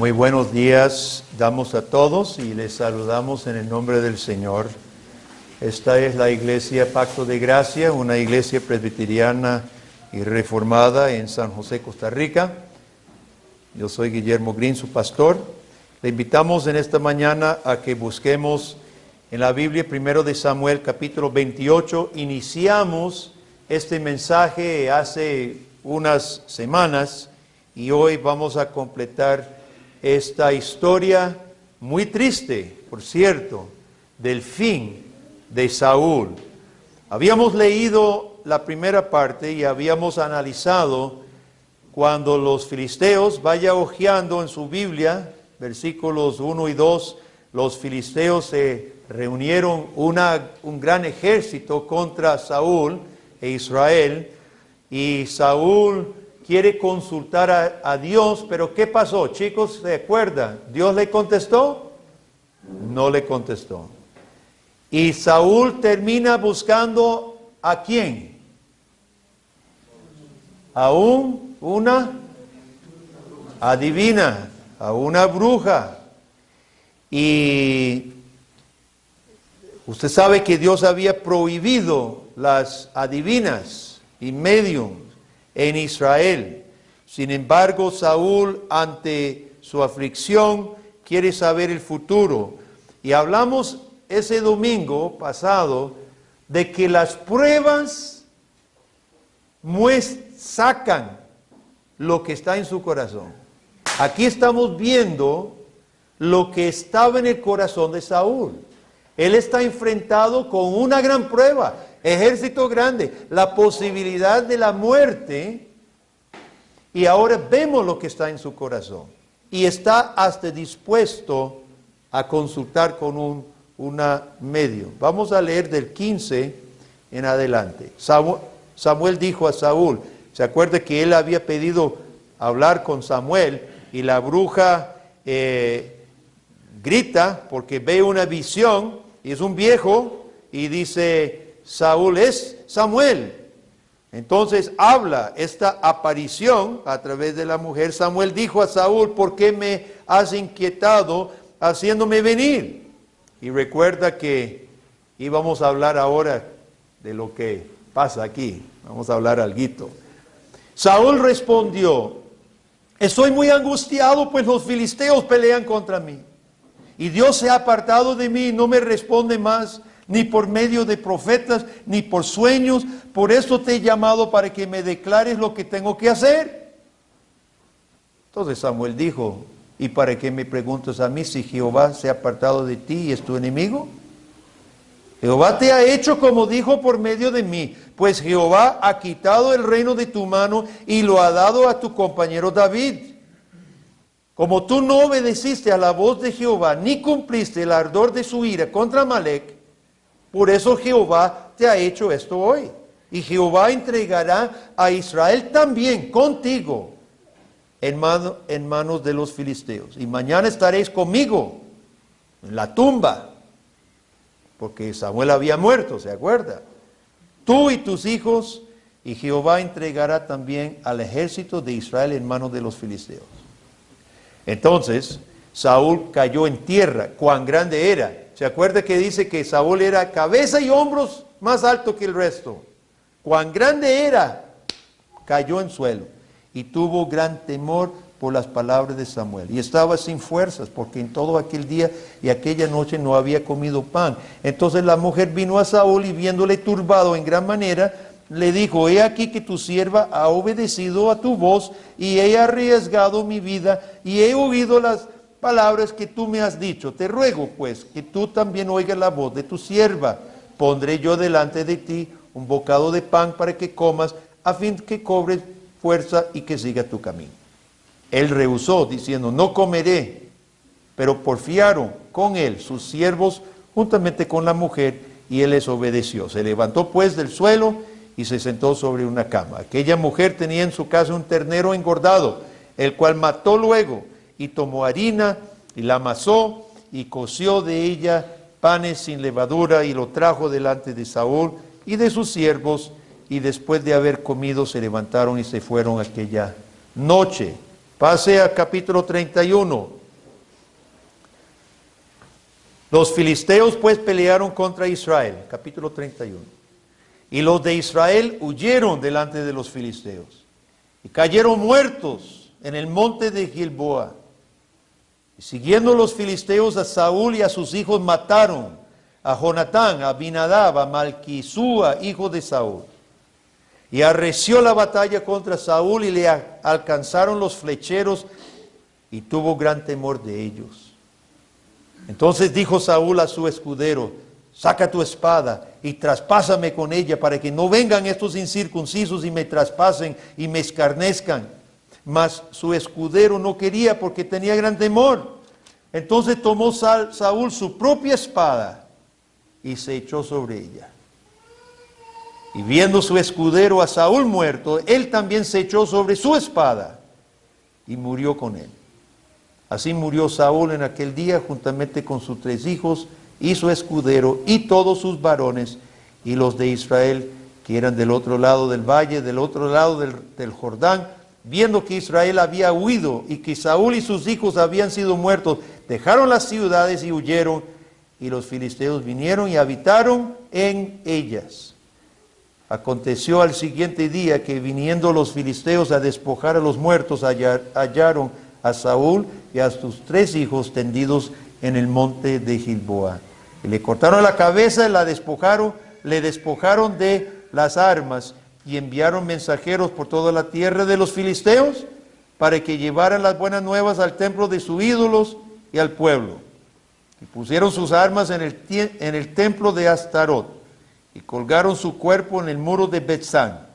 Muy buenos días damos a todos y les saludamos en el nombre del Señor. Esta es la Iglesia Pacto de Gracia, una iglesia presbiteriana y reformada en San José, Costa Rica. Yo soy Guillermo Green, su pastor. Le invitamos en esta mañana a que busquemos en la Biblia, primero de Samuel, capítulo 28. Iniciamos este mensaje hace unas semanas y hoy vamos a completar esta historia muy triste, por cierto, del fin de Saúl. Habíamos leído la primera parte y habíamos analizado cuando los filisteos, vaya hojeando en su Biblia, versículos 1 y 2, los filisteos se reunieron un gran ejército contra Saúl e Israel, y Saúl quiere consultar a Dios, pero ¿qué pasó? Chicos, ¿se acuerdan? ¿Dios le contestó? No le contestó. Y Saúl termina buscando ¿a quién? A una adivina, a una bruja. Y usted sabe que Dios había prohibido las adivinas y mediums en Israel. Sin embargo, Saúl, ante su aflicción, quiere saber el futuro. Y hablamos ese domingo pasado de que las pruebas sacan lo que está en su corazón. Aquí estamos viendo lo que estaba en el corazón de Saúl. Él está enfrentado con una gran prueba, ejército grande, la posibilidad de la muerte, y ahora vemos lo que está en su corazón. Y está hasta dispuesto a consultar con una medio. Vamos a leer del 15 en adelante. Samuel dijo a Saúl, ¿se acuerda que él había pedido hablar con Samuel? Y la bruja grita porque ve una visión, y es un viejo, y dice, Saúl, es Samuel. Entonces habla esta aparición a través de la mujer. Samuel dijo a Saúl, ¿por qué me has inquietado haciéndome venir? Y recuerda que íbamos a hablar ahora de lo que pasa aquí. Vamos a hablar alguito. Saúl respondió, estoy muy angustiado, pues los filisteos pelean contra mí. Y Dios se ha apartado de mí y no me responde más, ni por medio de profetas, ni por sueños. Por eso te he llamado para que me declares lo que tengo que hacer. Entonces Samuel dijo, ¿y para qué me preguntas a mí si Jehová se ha apartado de ti y es tu enemigo? Jehová te ha hecho como dijo por medio de mí, pues Jehová ha quitado el reino de tu mano y lo ha dado a tu compañero David. Como tú no obedeciste a la voz de Jehová, ni cumpliste el ardor de su ira contra Amalec, por eso Jehová te ha hecho esto hoy. Y Jehová entregará a Israel también contigo en manos de los filisteos. Y mañana estaréis conmigo en la tumba, porque Samuel había muerto, ¿se acuerda? Tú y tus hijos, y Jehová entregará también al ejército de Israel en manos de los filisteos. Entonces, Saúl cayó en tierra. ¿Cuán grande era? ¿Se acuerda que dice que Saúl era cabeza y hombros más alto que el resto? ¿Cuán grande era? Cayó en suelo y tuvo gran temor por las palabras de Samuel. Y estaba sin fuerzas porque en todo aquel día y aquella noche no había comido pan. Entonces la mujer vino a Saúl y viéndole turbado en gran manera, le dijo, he aquí que tu sierva ha obedecido a tu voz y he arriesgado mi vida y he oído las palabras que tú me has dicho. Te ruego pues que tú también oigas la voz de tu sierva. Pondré yo delante de ti un bocado de pan para que comas, a fin que cobres fuerza y que siga tu camino. Él rehusó diciendo, no comeré, pero porfiaron con él sus siervos juntamente con la mujer y él les obedeció. Se levantó pues del suelo y se sentó sobre una cama. Aquella mujer tenía en su casa un ternero engordado, el cual mató luego y tomó harina y la amasó y coció de ella panes sin levadura y lo trajo delante de Saúl y de sus siervos, y después de haber comido se levantaron y se fueron aquella noche Pase a capítulo 31. Los filisteos pues pelearon contra Israel, capítulo 31. Y los de Israel huyeron delante de los filisteos y cayeron muertos en el monte de Gilboa. Y siguiendo los filisteos a Saúl y a sus hijos, mataron a Jonatán, a Abinadab, a Malquisúa, hijo de Saúl. Y arreció la batalla contra Saúl y le alcanzaron los flecheros y tuvo gran temor de ellos. Entonces dijo Saúl a su escudero: saca tu espada y traspásame con ella, para que no vengan estos incircuncisos y me traspasen y me escarnezcan. Mas su escudero no quería, porque tenía gran temor. Entonces tomó Saúl su propia espada y se echó sobre ella. Y viendo su escudero a Saúl muerto, él también se echó sobre su espada y murió con él. Así murió Saúl en aquel día, juntamente con sus 3 hijos y su escudero y todos sus varones, y los de Israel que eran del otro lado del valle, del otro lado del Jordán, viendo que Israel había huido y que Saúl y sus hijos habían sido muertos, dejaron las ciudades y huyeron, y los filisteos vinieron y habitaron en ellas. Aconteció al siguiente día que, viniendo los filisteos a despojar a los muertos, hallaron a Saúl y a sus 3 hijos tendidos en el monte de Gilboa. Y le cortaron la cabeza y le despojaron de las armas, y enviaron mensajeros por toda la tierra de los filisteos para que llevaran las buenas nuevas al templo de sus ídolos y al pueblo. Y pusieron sus armas en el templo de Astarot, y colgaron su cuerpo en el muro de Betzán.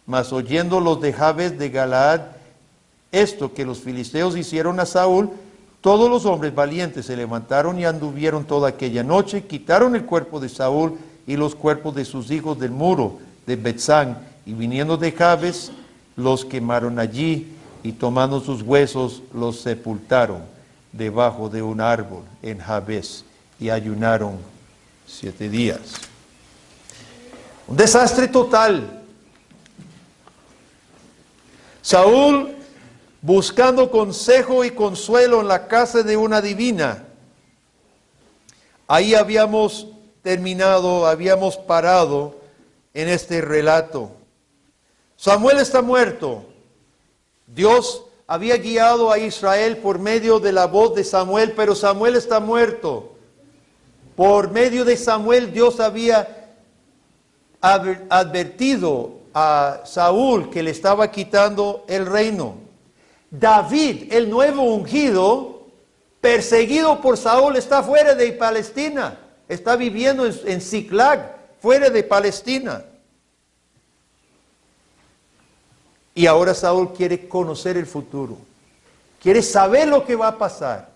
Mas oyendo los de Jabes de Galaad esto que los filisteos hicieron a Saúl, todos los hombres valientes se levantaron y anduvieron toda aquella noche, quitaron el cuerpo de Saúl y los cuerpos de sus hijos del muro de Betzán, y viniendo de Jabes, los quemaron allí, y tomando sus huesos, los sepultaron debajo de un árbol en Jabes, y ayunaron 7 días. Un desastre total. Saúl, buscando consejo y consuelo en la casa de una adivina. Ahí habíamos terminado, habíamos parado en este relato. Samuel está muerto. Dios había guiado a Israel por medio de la voz de Samuel, pero Samuel está muerto. Por medio de Samuel, Dios había advertido a Saúl que le estaba quitando el reino. David, el nuevo ungido, perseguido por Saúl, está fuera de Palestina. Está viviendo en Ziklag, fuera de Palestina. Y ahora Saúl quiere conocer el futuro. Quiere saber lo que va a pasar.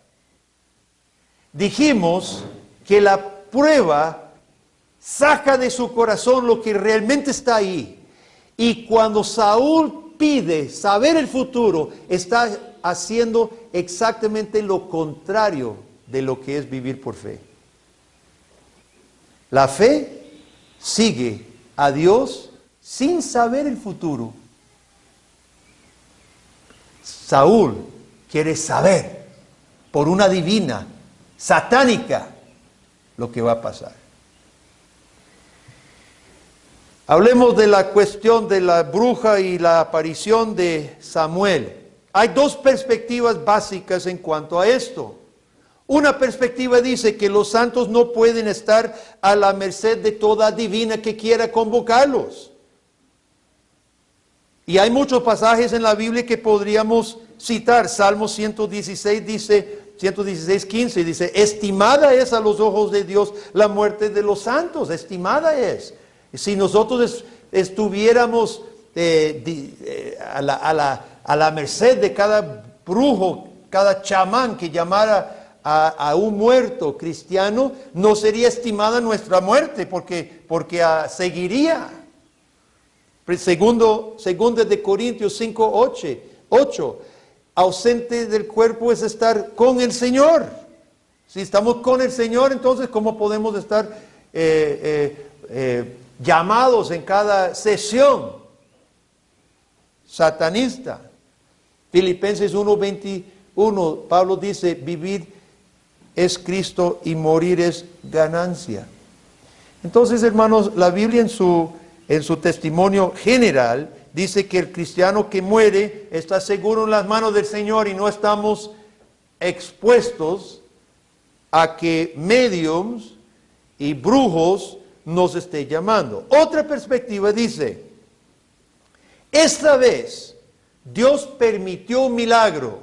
Dijimos que la prueba saca de su corazón lo que realmente está ahí. Y cuando Saúl pide saber el futuro, está haciendo exactamente lo contrario de lo que es vivir por fe. La fe sigue a Dios sin saber el futuro. Saúl quiere saber por una divina, satánica, lo que va a pasar. Hablemos de la cuestión de la bruja y la aparición de Samuel. Hay 2 perspectivas básicas en cuanto a esto. Una perspectiva dice que los santos no pueden estar a la merced de toda divina que quiera convocarlos. Y hay muchos pasajes en la Biblia que podríamos citar. Salmo 116 dice, 116:15 dice: estimada es a los ojos de Dios la muerte de los santos, estimada es. Si nosotros estuviéramos a la merced de cada brujo, cada chamán que llamara a un muerto cristiano, no sería estimada nuestra muerte, porque seguiría. Segundo de Corintios 5:8, ausente del cuerpo es estar con el Señor. Si estamos con el Señor, entonces ¿cómo podemos estar llamados en cada sesión satanista? Filipenses 1:21, Pablo dice, vivir es Cristo y morir es ganancia. Entonces, hermanos, la Biblia en su testimonio general dice que el cristiano que muere está seguro en las manos del Señor y no estamos expuestos a que médiums y brujos nos estén llamando. Otra perspectiva dice, esta vez Dios permitió un milagro,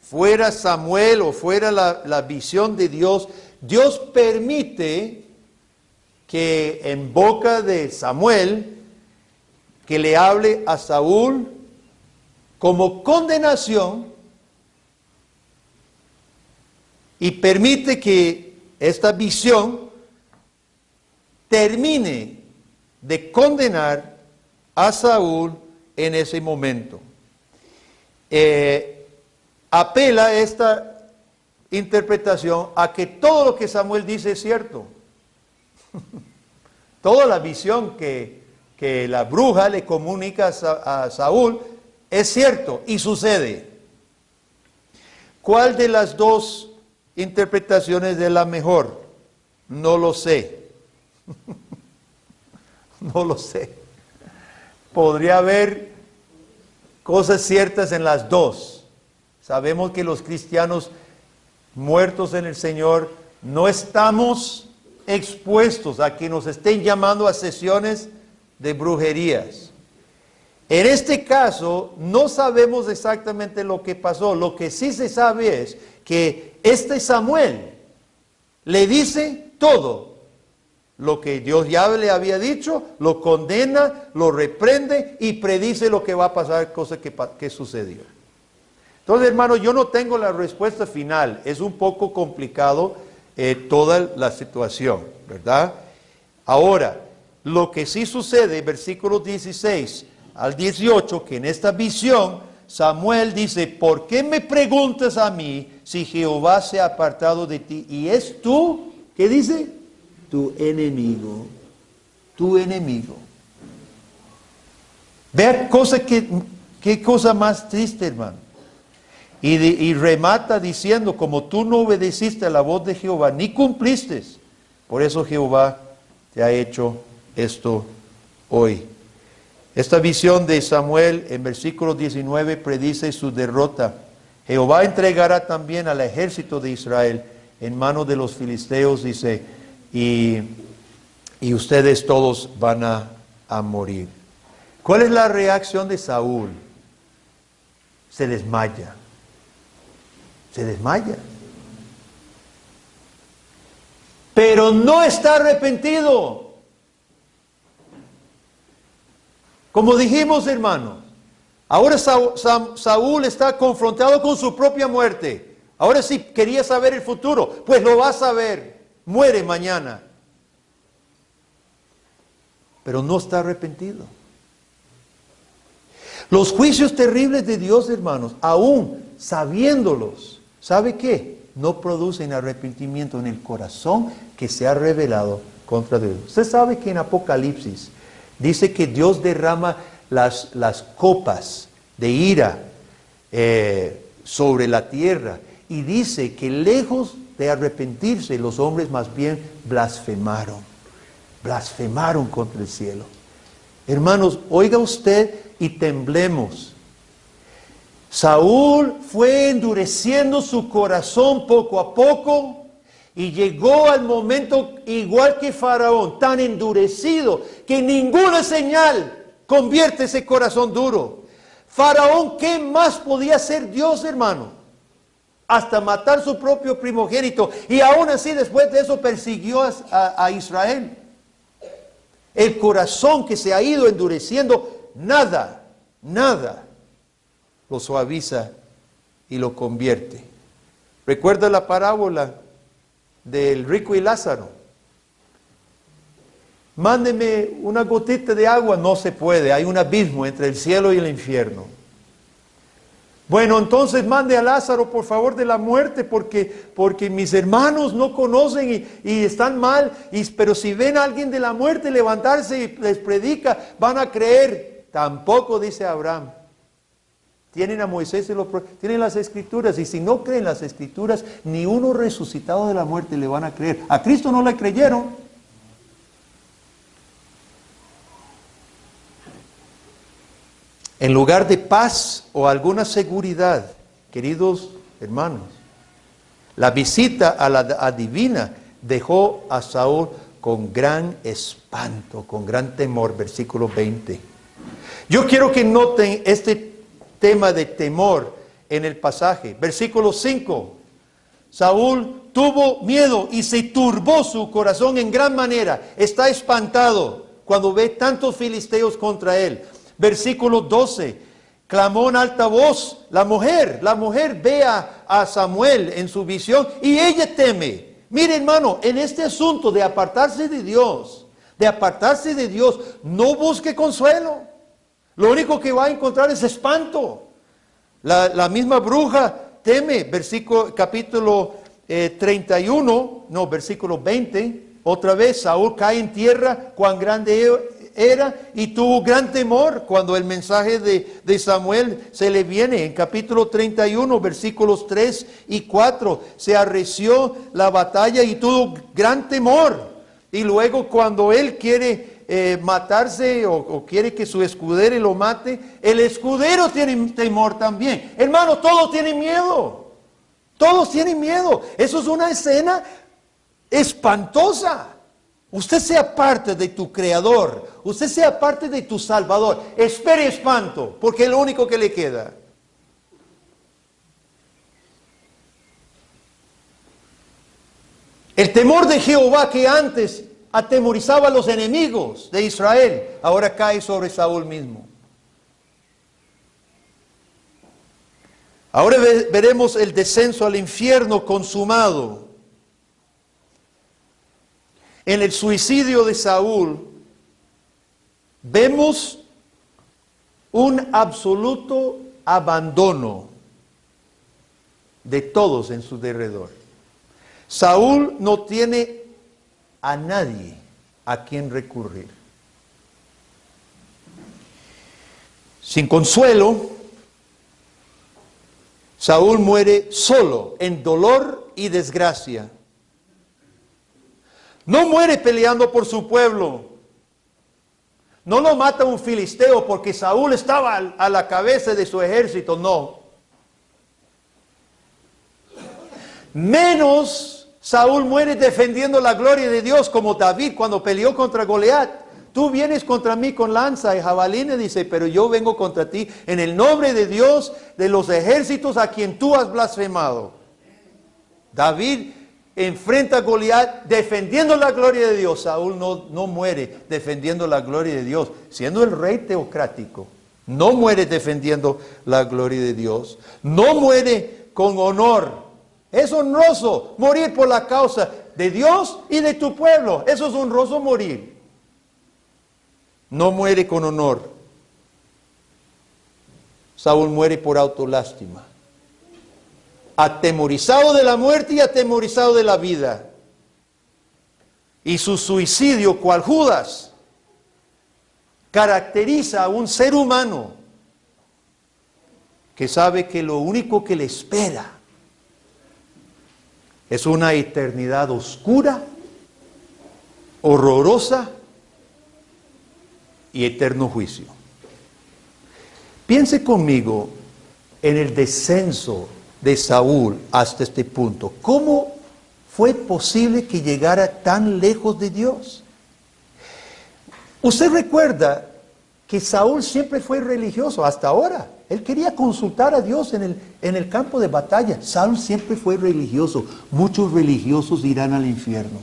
fuera Samuel o fuera la visión de Dios, Dios permite que en boca de Samuel, que le hable a Saúl como condenación y permite que esta visión termine de condenar a Saúl en ese momento. Apela esta interpretación a que todo lo que Samuel dice es cierto. Toda la visión que la bruja le comunica a Saúl es cierto y sucede. ¿Cuál de las dos interpretaciones es la mejor? No lo sé. No lo sé. Podría haber cosas ciertas en las dos. Sabemos que los cristianos muertos en el Señor no estamos expuestos a que nos estén llamando a sesiones de brujerías. En este caso, no sabemos exactamente lo que pasó. Lo que sí se sabe es que este Samuel le dice todo lo que Dios ya le había dicho, lo condena, lo reprende y predice lo que va a pasar, cosa que sucedió. Entonces, hermanos, yo no tengo la respuesta final. Es un poco complicado toda la situación, ¿verdad? Ahora, lo que sí sucede, versículos 16 al 18, que en esta visión Samuel dice, ¿por qué me preguntas a mí si Jehová se ha apartado de ti? Y es tú, ¿qué dice? Tu enemigo, tu enemigo. Vea qué cosa más triste, hermano. Y remata diciendo, como tú no obedeciste a la voz de Jehová, ni cumpliste, por eso Jehová te ha hecho esto hoy. Esta visión de Samuel en versículo 19 predice su derrota. Jehová entregará también al ejército de Israel en manos de los filisteos, dice, y ustedes todos van a morir. ¿Cuál es la reacción de Saúl? Se desmaya. Se desmaya. Pero no está arrepentido. Como dijimos, hermanos, ahora Saúl está confrontado con su propia muerte. Ahora sí quería saber el futuro, pues lo va a saber. Muere mañana. Pero no está arrepentido. Los juicios terribles de Dios, hermanos, aún sabiéndolos, ¿sabe qué? No producen arrepentimiento en el corazón que se ha revelado contra Dios. Usted sabe que en Apocalipsis dice que Dios derrama las copas de ira sobre la tierra y dice que lejos de arrepentirse los hombres más bien blasfemaron contra el cielo. Hermanos, oiga usted y temblemos. Saúl fue endureciendo su corazón poco a poco y llegó al momento igual que Faraón, tan endurecido que ninguna señal convierte ese corazón duro. Faraón, ¿qué más podía hacer Dios, hermano? Hasta matar su propio primogénito, y aún así después de eso persiguió a Israel. El corazón que se ha ido endureciendo, nada lo suaviza y lo convierte. ¿Recuerda la parábola del rico y Lázaro? Mándeme una gotita de agua. No se puede, hay un abismo entre el cielo y el infierno. Bueno, entonces mande a Lázaro por favor de la muerte, porque mis hermanos no conocen y están mal, pero si ven a alguien de la muerte levantarse y les predica, van a creer. Tampoco, dice Abraham. Tienen a Moisés y tienen las Escrituras. Y si no creen las Escrituras, ni uno resucitado de la muerte le van a creer. A Cristo no le creyeron. En lugar de paz o alguna seguridad, queridos hermanos, la visita a la adivina dejó a Saúl con gran espanto, con gran temor. Versículo 20. Yo quiero que noten este tema de temor en el pasaje. Versículo 5. Saúl tuvo miedo y se turbó su corazón en gran manera. Está espantado cuando ve tantos filisteos contra él. Versículo 12. Clamó en alta voz la mujer ve a Samuel en su visión y ella teme. Mire, hermano, en este asunto de apartarse de Dios, no busque consuelo. Lo único que va a encontrar es espanto. La misma bruja teme. Capítulo 31, versículo 20. Otra vez Saúl cae en tierra, cuán grande era, y tuvo gran temor cuando el mensaje de Samuel se le viene. En capítulo 31, versículos 3 y 4, se arreció la batalla y tuvo gran temor. Y luego cuando él quiere matarse o quiere que su escudero lo mate, el escudero tiene temor también. Hermano, todos tienen miedo. Todos tienen miedo. Eso es una escena espantosa. Usted sea parte de tu Creador. Usted sea parte de tu Salvador. Espere espanto, porque es lo único que le queda. El temor de Jehová que antes atemorizaba a los enemigos de Israel, ahora cae sobre Saúl mismo. Ahora veremos el descenso al infierno consumado. En el suicidio de Saúl vemos un absoluto abandono de todos en su derredor. Saúl no tiene a nadie a quien recurrir. Sin consuelo, Saúl muere solo en dolor y desgracia. No muere peleando por su pueblo. No lo mata un filisteo porque Saúl estaba a la cabeza de su ejército, no. Menos Saúl muere defendiendo la gloria de Dios como David cuando peleó contra Goliat. Tú vienes contra mí con lanza y jabalina, dice, pero yo vengo contra ti en el nombre de Dios de los ejércitos a quien tú has blasfemado. David enfrenta a Goliat defendiendo la gloria de Dios. Saúl no muere defendiendo la gloria de Dios, siendo el rey teocrático. No muere defendiendo la gloria de Dios. No muere con honor. Es honroso morir por la causa de Dios y de tu pueblo. Eso es honroso morir. No muere con honor. Saúl muere por autolástima. Atemorizado de la muerte y atemorizado de la vida. Y su suicidio, cual Judas, caracteriza a un ser humano que sabe que lo único que le espera es una eternidad oscura, horrorosa y eterno juicio. Piense conmigo en el descenso de Saúl hasta este punto. ¿Cómo fue posible que llegara tan lejos de Dios? Usted recuerda que Saúl siempre fue religioso hasta ahora. Él quería consultar a Dios en el campo de batalla. Saúl siempre fue religioso. Muchos religiosos irán al infierno.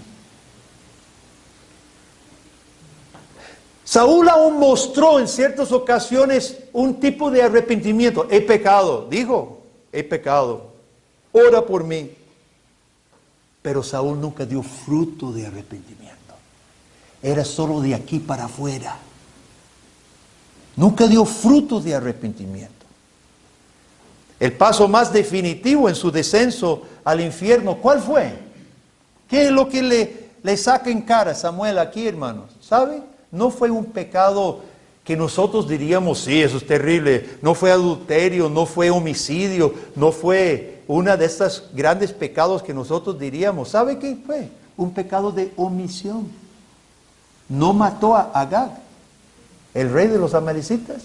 Saúl aún mostró en ciertas ocasiones un tipo de arrepentimiento. He pecado, dijo, he pecado. Ora por mí. Pero Saúl nunca dio fruto de arrepentimiento. Era solo de aquí para afuera. Nunca dio fruto de arrepentimiento. El paso más definitivo en su descenso al infierno, ¿cuál fue? ¿Qué es lo que le saca en cara Samuel aquí, hermanos? ¿Sabe? No fue un pecado que nosotros diríamos, sí, eso es terrible, no fue adulterio, no fue homicidio, no fue una de estos grandes pecados que nosotros diríamos. ¿Sabe qué fue? Un pecado de omisión. No mató a Agag, el rey de los amalecitas.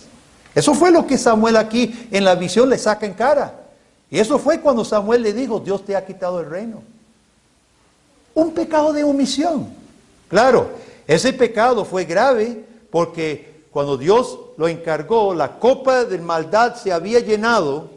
Eso fue lo que Samuel aquí en la visión le saca en cara. Y eso fue cuando Samuel le dijo, Dios te ha quitado el reino. Un pecado de omisión. Claro, ese pecado fue grave porque cuando Dios lo encargó, la copa de maldad se había llenado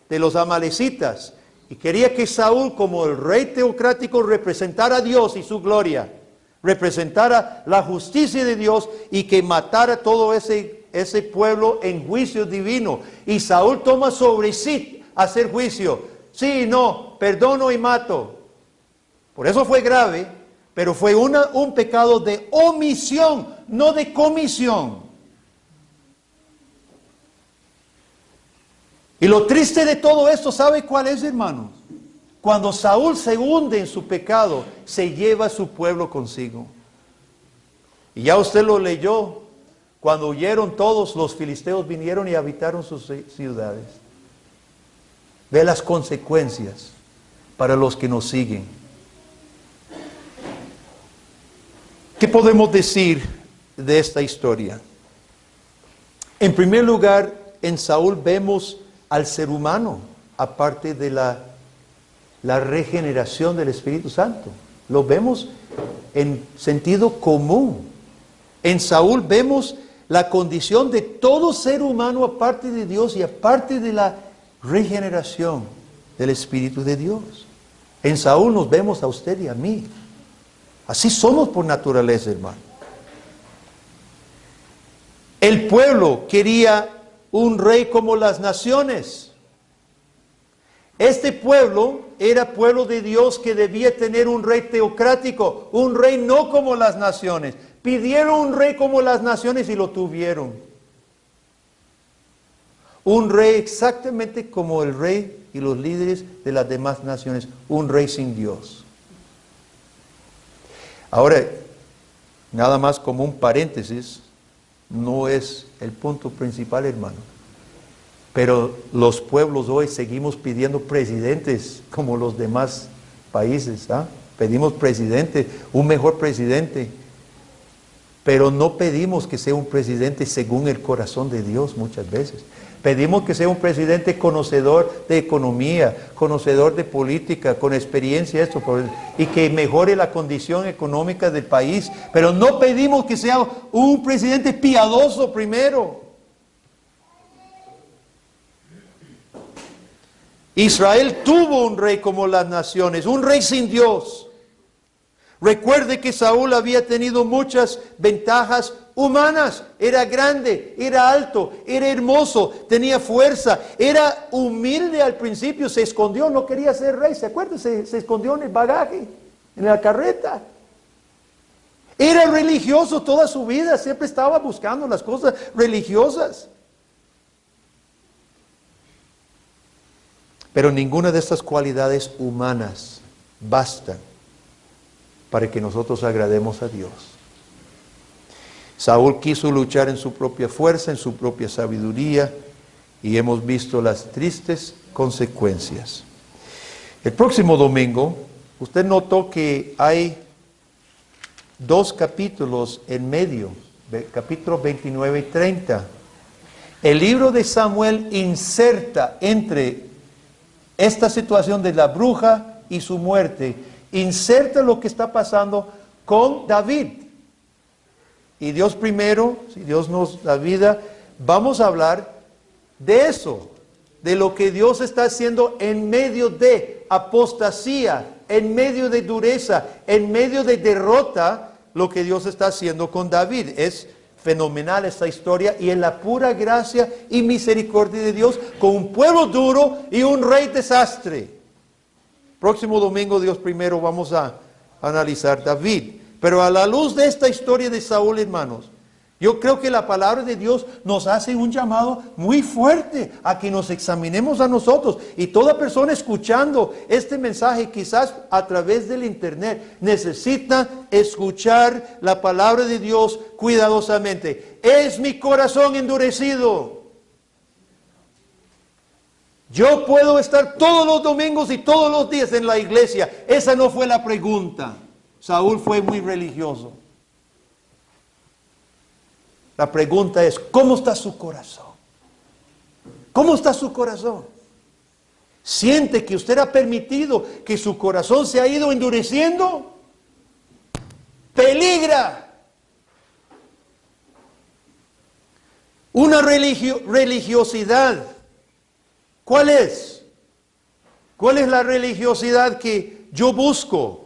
de los amalecitas. Y quería que Saúl, como el rey teocrático, representara a Dios y su gloria. Representara la justicia de Dios y que matara todo ese pueblo en juicio divino. Y Saúl toma sobre sí hacer juicio. Sí, no, perdono y mato. Por eso fue grave, pero fue un pecado de omisión, no de comisión. Y lo triste de todo esto, ¿sabe cuál es, hermanos? Cuando Saúl se hunde en su pecado, se lleva a su pueblo consigo. Y ya usted lo leyó, cuando huyeron todos, los filisteos vinieron y habitaron sus ciudades. Ve las consecuencias para los que nos siguen. ¿Qué podemos decir de esta historia? En primer lugar, en Saúl vemos al ser humano, aparte de la regeneración del Espíritu Santo. Lo vemos en sentido común. En Saúl vemos la condición de todo ser humano aparte de Dios y aparte de la regeneración del Espíritu de Dios. En Saúl nos vemos a usted y a mí. Así somos por naturaleza, hermano. El pueblo quería un rey como las naciones. Este pueblo era pueblo de Dios que debía tener un rey teocrático, un rey no como las naciones. Pidieron un rey como las naciones y lo tuvieron. Un rey exactamente como el rey y los líderes de las demás naciones. Un rey sin Dios. Ahora, nada más como un paréntesis, no es el punto principal, hermano. Pero los pueblos hoy seguimos pidiendo presidentes como los demás países. Pedimos presidente, un mejor presidente. Pero no pedimos que sea un presidente según el corazón de Dios muchas veces. Pedimos que sea un presidente conocedor de economía, conocedor de política, con experiencia y que mejore la condición económica del país. Pero no pedimos que sea un presidente piadoso primero. Israel tuvo un rey como las naciones, un rey sin Dios. Recuerde que Saúl había tenido muchas ventajas humanas. Era grande, era alto, era hermoso, tenía fuerza, era humilde al principio, se escondió, no quería ser rey. ¿Se acuerda? Se escondió en el bagaje, en la carreta. Era religioso toda su vida, siempre estaba buscando las cosas religiosas. Pero ninguna de estas cualidades humanas bastan para que nosotros agrademos a Dios. Saúl quiso luchar en su propia fuerza, en su propia sabiduría, y hemos visto las tristes consecuencias. El próximo domingo, usted notó que hay 2 capítulos en medio, capítulos 29 y 30. El libro de Samuel inserta entre esta situación de la bruja y su muerte, inserta lo que está pasando con David. Y Dios primero, si Dios nos da vida, vamos a hablar de eso, de lo que Dios está haciendo en medio de apostasía, en medio de dureza, en medio de derrota, lo que Dios está haciendo con David. Es fenomenal esta historia y en la pura gracia y misericordia de Dios con un pueblo duro y un rey desastre. Próximo domingo, Dios primero, vamos a analizar David. Pero a la luz de esta historia de Saúl, hermanos, Yo creo que la palabra de Dios nos hace un llamado muy fuerte a que nos examinemos a nosotros. Y toda persona escuchando este mensaje, quizás a través del internet, necesita escuchar la palabra de Dios cuidadosamente. Es mi corazón endurecido. Yo puedo estar todos los domingos y todos los días en la iglesia. Esa no fue la pregunta. Saúl fue muy religioso. La pregunta es, ¿cómo está su corazón? ¿Cómo está su corazón? ¿Siente que usted ha permitido que su corazón se ha ido endureciendo? ¡Peligra! Una religiosidad. ¿Cuál es? ¿Cuál es la religiosidad que yo busco?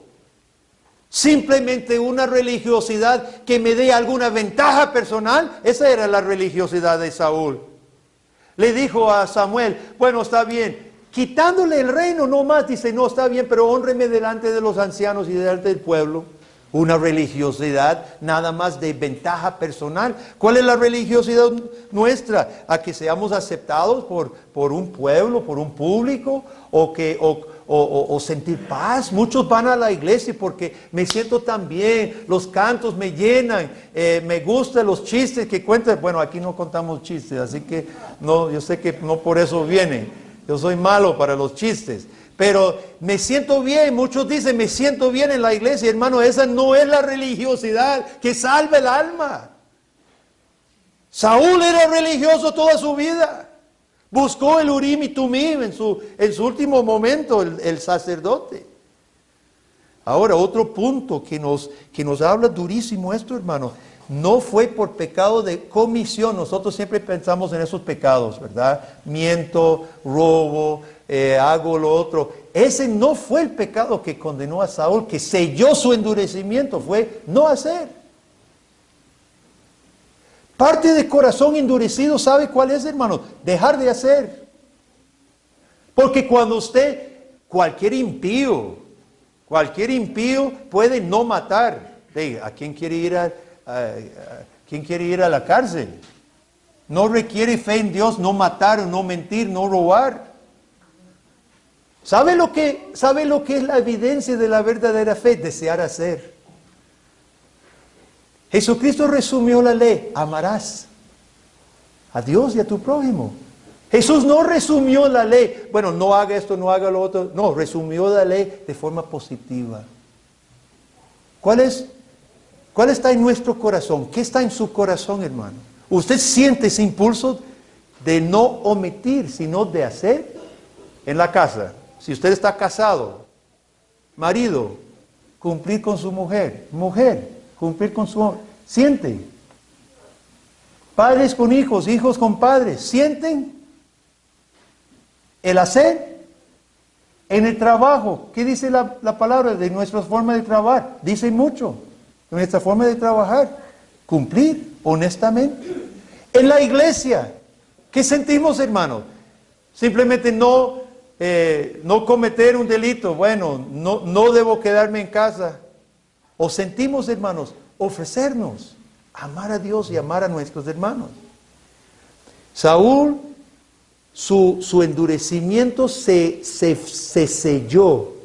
Simplemente una religiosidad que me dé alguna ventaja personal. Esa era la religiosidad de Saúl. Le dijo a Samuel, bueno, está bien, quitándole el reino no más, dice, no, está bien, pero hónreme delante de los ancianos y delante del pueblo. Una religiosidad nada más de ventaja personal. ¿Cuál es la religiosidad nuestra? A que seamos aceptados por un pueblo, por un público, o sentir paz. Muchos van a la iglesia porque me siento tan bien, los cantos me llenan, me gustan los chistes que cuentan. Bueno, aquí no contamos chistes, así que no, yo sé que no por eso vienen. Yo soy malo para los chistes. Pero me siento bien, muchos dicen, me siento bien en la iglesia. Hermano, esa no es la religiosidad que salva el alma. Saúl era religioso toda su vida. Buscó el Urim y Tumim en su último momento, el sacerdote. Ahora, otro punto que nos habla durísimo esto, hermano. No fue por pecado de comisión. Nosotros siempre pensamos en esos pecados, ¿verdad? Miento, robo, hago lo otro. Ese no fue el pecado que condenó a Saúl, que selló su endurecimiento, fue no hacer. Parte de corazón endurecido, ¿sabe cuál es, hermano? Dejar de hacer. Porque cuando cualquier impío puede no matar. Diga, ¿a quién quiere ir a la cárcel? No requiere fe en Dios, no matar, no mentir, no robar. ¿Sabe lo que es la evidencia de la verdadera fe? Desear hacer. Jesucristo resumió la ley: amarás a Dios y a tu prójimo. Jesús no resumió la ley, bueno, no haga esto, no haga lo otro. No, resumió la ley de forma positiva. ¿Cuál está en nuestro corazón? ¿Qué está en su corazón, hermano? ¿Usted siente ese impulso de no omitir, sino de hacer? En la casa, si usted está casado, marido, cumplir con su mujer, cumplir con su hombre, siente. Padres con hijos, hijos con padres, ¿sienten el hacer? En el trabajo, ¿qué dice la palabra de nuestra forma de trabajar? Dice mucho. Nuestra forma de trabajar, cumplir honestamente. En la iglesia, ¿qué sentimos, hermanos? Simplemente no cometer un delito. Bueno, no debo quedarme en casa. O sentimos, hermanos, ofrecernos, amar a Dios y amar a nuestros hermanos. Saúl, su endurecimiento se selló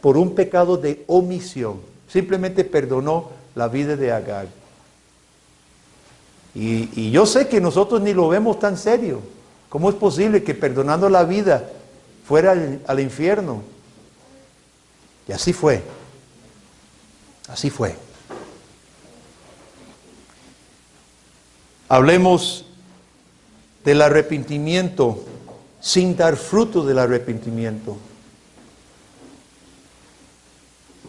por un pecado de omisión. Simplemente perdonó la vida de Agag. Y yo sé que nosotros ni lo vemos tan serio. ¿Cómo es posible que perdonando la vida fuera al infierno? Y así fue. Así fue. Hablemos del arrepentimiento sin dar fruto del arrepentimiento.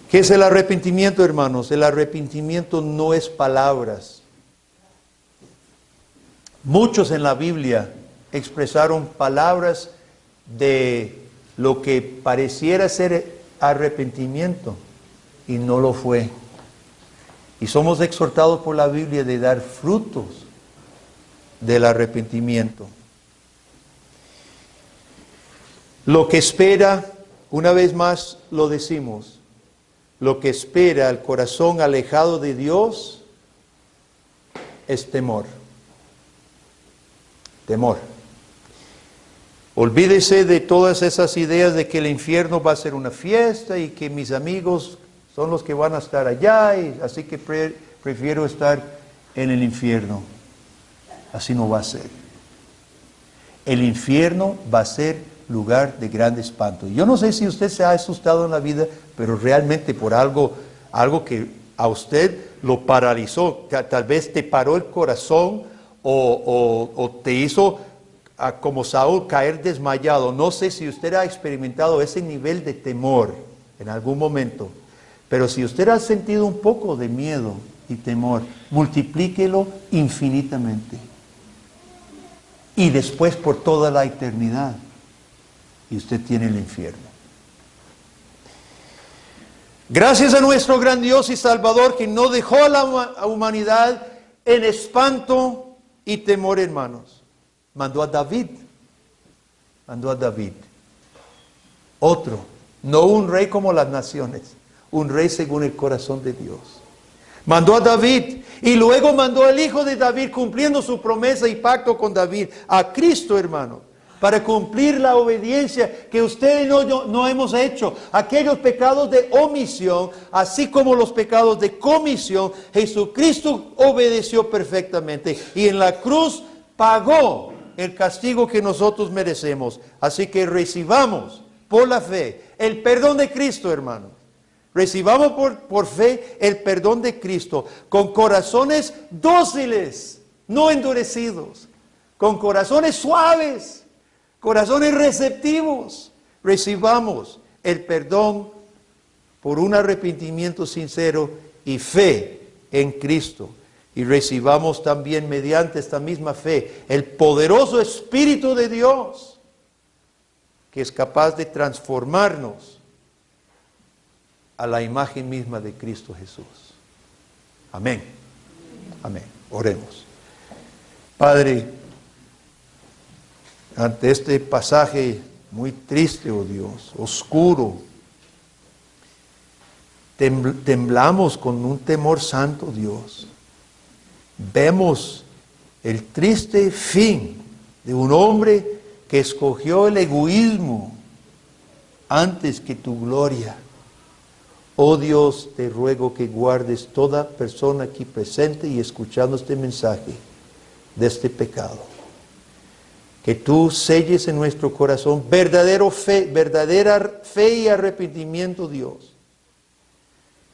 ¿Qué es el arrepentimiento, hermanos? El arrepentimiento no es palabras. Muchos en la Biblia expresaron palabras de lo que pareciera ser arrepentimiento y no lo fue. Y somos exhortados por la Biblia de dar frutos del arrepentimiento. Lo que espera, una vez más lo decimos, lo que espera el corazón alejado de Dios es temor. Temor. Olvídese de todas esas ideas de que el infierno va a ser una fiesta y que mis amigos son los que van a estar allá, y así que prefiero estar en el infierno. Así no va a ser. El infierno va a ser lugar de gran espanto. Yo no sé si usted se ha asustado en la vida, pero realmente por algo que a usted lo paralizó, tal vez te paró el corazón o te hizo como Saúl caer desmayado. No sé si usted ha experimentado ese nivel de temor en algún momento, pero si usted ha sentido un poco de miedo y temor, multiplíquelo infinitamente. Y después por toda la eternidad. Y usted tiene el infierno. Gracias a nuestro gran Dios y Salvador que no dejó a la humanidad en espanto y temor, hermanos. Mandó a David. Mandó a David. Otro. No un rey como las naciones. Un rey según el corazón de Dios. Mandó a David y luego mandó al hijo de David, cumpliendo su promesa y pacto con David, a Cristo, hermano, para cumplir la obediencia que ustedes no hemos hecho. Aquellos pecados de omisión, así como los pecados de comisión, Jesucristo obedeció perfectamente y en la cruz pagó el castigo que nosotros merecemos. Así que recibamos por la fe el perdón de Cristo, hermano. Recibamos por fe el perdón de Cristo con corazones dóciles, no endurecidos, con corazones suaves, corazones receptivos. Recibamos el perdón por un arrepentimiento sincero y fe en Cristo. Y recibamos también mediante esta misma fe el poderoso Espíritu de Dios que es capaz de transformarnos a la imagen misma de Cristo Jesús. Amén. Amén. Oremos. Padre, ante este pasaje muy triste, oh Dios, oscuro, temblamos con un temor santo, Dios. Vemos el triste fin de un hombre que escogió el egoísmo antes que tu gloria. Oh Dios, te ruego que guardes toda persona aquí presente y escuchando este mensaje de este pecado. Que tú selles en nuestro corazón verdadera fe y arrepentimiento, Dios.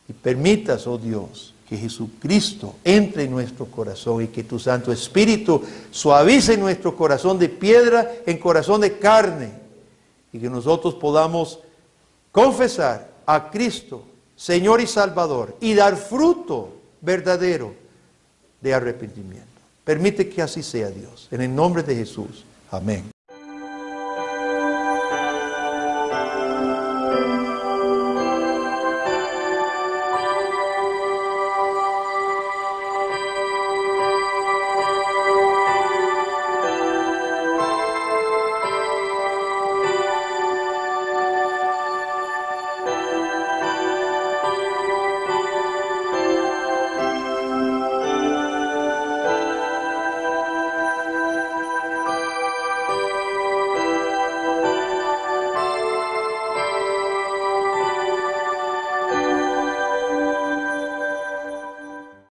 Y permitas, oh Dios, que Jesucristo entre en nuestro corazón y que tu Santo Espíritu suavice nuestro corazón de piedra en corazón de carne. Y que nosotros podamos confesar a Cristo, Señor y Salvador, y dar fruto verdadero de arrepentimiento. Permite que así sea, Dios. En el nombre de Jesús. Amén.